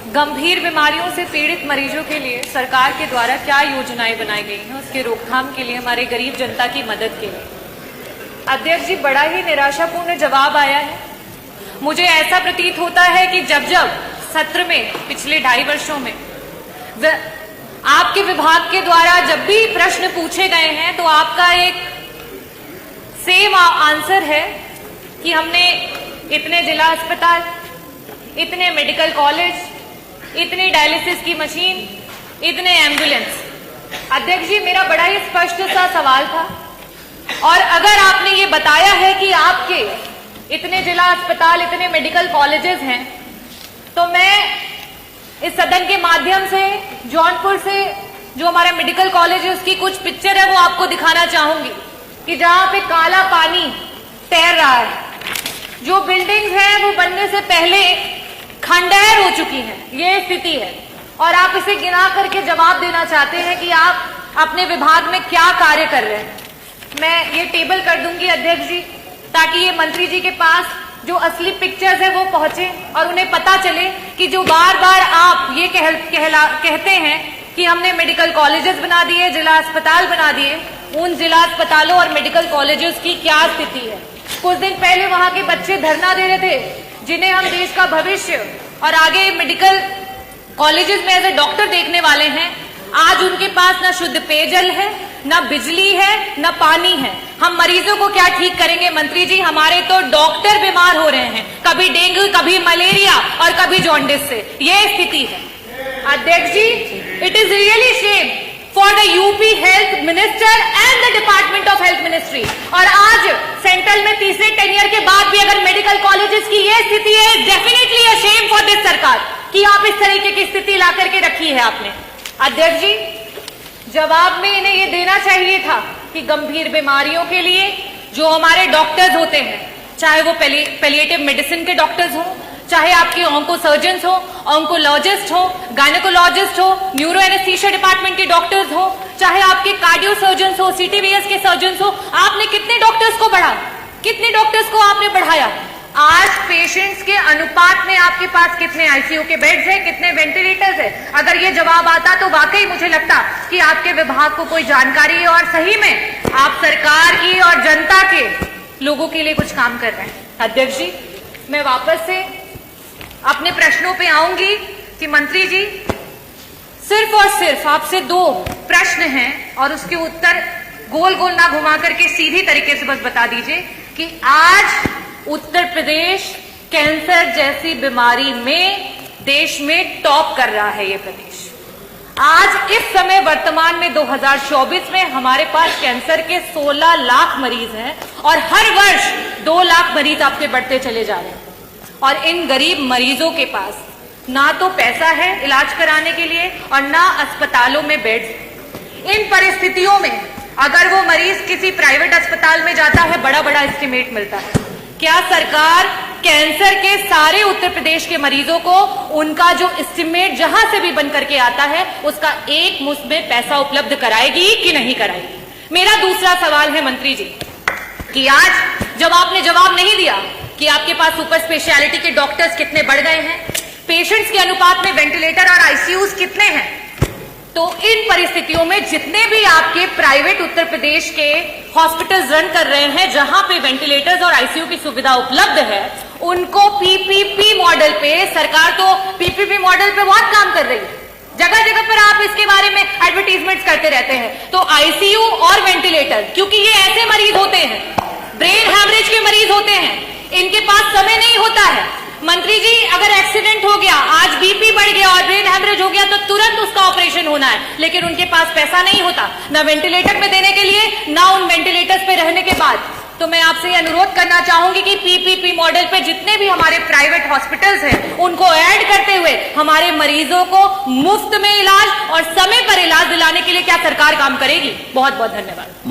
गंभीर बीमारियों से पीड़ित मरीजों के लिए सरकार के द्वारा क्या योजनाएं बनाई गई हैं, उसके रोकथाम के लिए, हमारे गरीब जनता की मदद के लिए। अध्यक्ष जी, बड़ा ही निराशापूर्ण जवाब आया है। मुझे ऐसा प्रतीत होता है कि जब जब सत्र में पिछले 2.5 वर्षों में आपके विभाग के द्वारा जब भी प्रश्न पूछे गए हैं तो आपका एक सेम आंसर है कि हमने इतने जिला अस्पताल, इतने मेडिकल कॉलेज, इतनी डायलिसिस की मशीन, इतने एम्बुलेंस। अध्यक्ष जी, मेरा बड़ा ही स्पष्ट सा सवाल था, और अगर आपने ये बताया है कि आपके इतने जिला अस्पताल, इतने मेडिकल कॉलेजेस हैं, तो मैं इस सदन के माध्यम से जौनपुर से जो हमारा मेडिकल कॉलेज है उसकी कुछ पिक्चर है वो आपको दिखाना चाहूंगी कि जहां पे काला पानी तैर रहा है, जो बिल्डिंग्स हैं वो बनने से पहले खंडहर हो चुकी हैं, ये स्थिति है। और आप इसे गिना करके जवाब देना चाहते हैं कि आप अपने विभाग में क्या कार्य कर रहे हैं। मैं ये टेबल कर दूंगी अध्यक्ष जी, ताकि ये मंत्री जी के पास जो असली पिक्चर्स है वो पहुंचे और उन्हें पता चले कि जो बार बार आप ये कहते हैं कि हमने मेडिकल कॉलेजेस बना दिए, जिला अस्पताल बना दिए, उन जिला अस्पतालों और मेडिकल कॉलेजेस की क्या स्थिति है। कुछ दिन पहले वहां के बच्चे धरना दे रहे थे, जिन्हें हम देश का भविष्य और आगे मेडिकल कॉलेजेस में एज ए डॉक्टर देखने वाले हैं। आज उनके पास ना शुद्ध पेयजल है, ना बिजली है, ना पानी है। हम मरीजों को क्या ठीक करेंगे मंत्री जी? हमारे तो डॉक्टर बीमार हो रहे हैं, कभी डेंगू, कभी मलेरिया और कभी जॉन्डिस से। ये स्थिति है अध्यक्ष जी। It is really shame for the UP health minister and the department of health ministry. और आज सेंट्रल में तीसरे टेनियर के बाद भी अगर मेडिकल कॉलेजेस की ये स्थिति है, definitely a shame for this सरकार कि आप इस तरीके की स्थिति ला करके रखी है आपने। अध्यक्ष जी, जवाब में इन्हें ये देना चाहिए था कि गंभीर बीमारियों के लिए जो हमारे डॉक्टर्स होते हैं, चाहे वो पैलिएटिव मेडिसिन के डॉक्टर्स हों, चाहे आपके ऑन्को सर्जन्स हो, ऑन्कोलॉजिस्ट हो, गायनेकोलॉजिस्ट हो, न्यूरो एनेस्थीसिया डिपार्टमेंट के डॉक्टर्स हो, चाहे आपके कार्डियो सर्जन्स हो, सीटीबीएस के सर्जन्स हो, आपने कितने डॉक्टर्स को बढ़ा, कितने डॉक्टर्स को आपने बढ़ाया? आज पेशेंट्स के अनुपात में आपके पास कितने आईसीयू के बेड्स हैं, कितने वेंटिलेटर्स हैं? अगर ये जवाब आता तो वाकई मुझे लगता कि आपके विभाग को कोई जानकारी है और सही में आप सरकार की और जनता के लोगों के लिए कुछ काम कर रहे हैं। अध्यक्ष जी, मैं वापस से अपने प्रश्नों पे आऊंगी कि मंत्री जी, सिर्फ और सिर्फ आपसे 2 प्रश्न हैं और उसके उत्तर गोल गोल ना घुमा करके सीधी तरीके से बस बता दीजिए कि आज उत्तर प्रदेश कैंसर जैसी बीमारी में देश में टॉप कर रहा है। ये प्रदेश आज इस समय वर्तमान में 2024 में हमारे पास कैंसर के 16 लाख मरीज हैं और हर वर्ष 2 लाख मरीज आपके बढ़ते चले जा रहे हैं। और इन गरीब मरीजों के पास ना तो पैसा है इलाज कराने के लिए और ना अस्पतालों में बेड्स। इन परिस्थितियों में अगर वो मरीज किसी प्राइवेट अस्पताल में जाता है, बड़ा बड़ा एस्टिमेट मिलता है। क्या सरकार कैंसर के सारे उत्तर प्रदेश के मरीजों को उनका जो एस्टिमेट जहां से भी बन करके आता है उसका एक मुश्त में पैसा उपलब्ध कराएगी कि नहीं कराएगी? मेरा दूसरा सवाल है मंत्री जी कि आज जब आपने जवाब नहीं दिया कि आपके पास सुपर स्पेशलिटी के डॉक्टर्स कितने बढ़ गए हैं, पेशेंट्स के अनुपात में वेंटिलेटर और आईसीयूज कितने हैं, तो इन परिस्थितियों में जितने भी आपके प्राइवेट उत्तर प्रदेश के हॉस्पिटल्स रन कर रहे हैं जहां पे वेंटिलेटर्स और आईसीयू की सुविधा उपलब्ध है, उनको पीपीपी मॉडल पे, सरकार तो पीपीपी मॉडल पे बहुत काम कर रही है, जगह जगह पर आप इसके बारे में एडवर्टीजमेंट्स करते रहते हैं। तो आईसीयू और वेंटिलेटर, क्योंकि ये ऐसे मरीज होते हैं, ब्रेन हैमरेज के मरीज होते हैं, इनके पास समय नहीं होता है। मंत्री जी, अगर एक्सीडेंट हो गया, आज बीपी बढ़ गया और ब्रेन हैमरेज हो गया तो तुरंत उसका ऑपरेशन होना है, लेकिन उनके पास पैसा नहीं होता ना वेंटिलेटर पे देने के लिए, ना उन वेंटिलेटर्स पे रहने के बाद। तो मैं आपसे ये अनुरोध करना चाहूंगी कि पीपीपी मॉडल पे जितने भी हमारे प्राइवेट हॉस्पिटल्स हैं उनको ऐड करते हुए हमारे मरीजों को मुफ्त में इलाज और समय पर इलाज दिलाने के लिए क्या सरकार काम करेगी? बहुत बहुत धन्यवाद।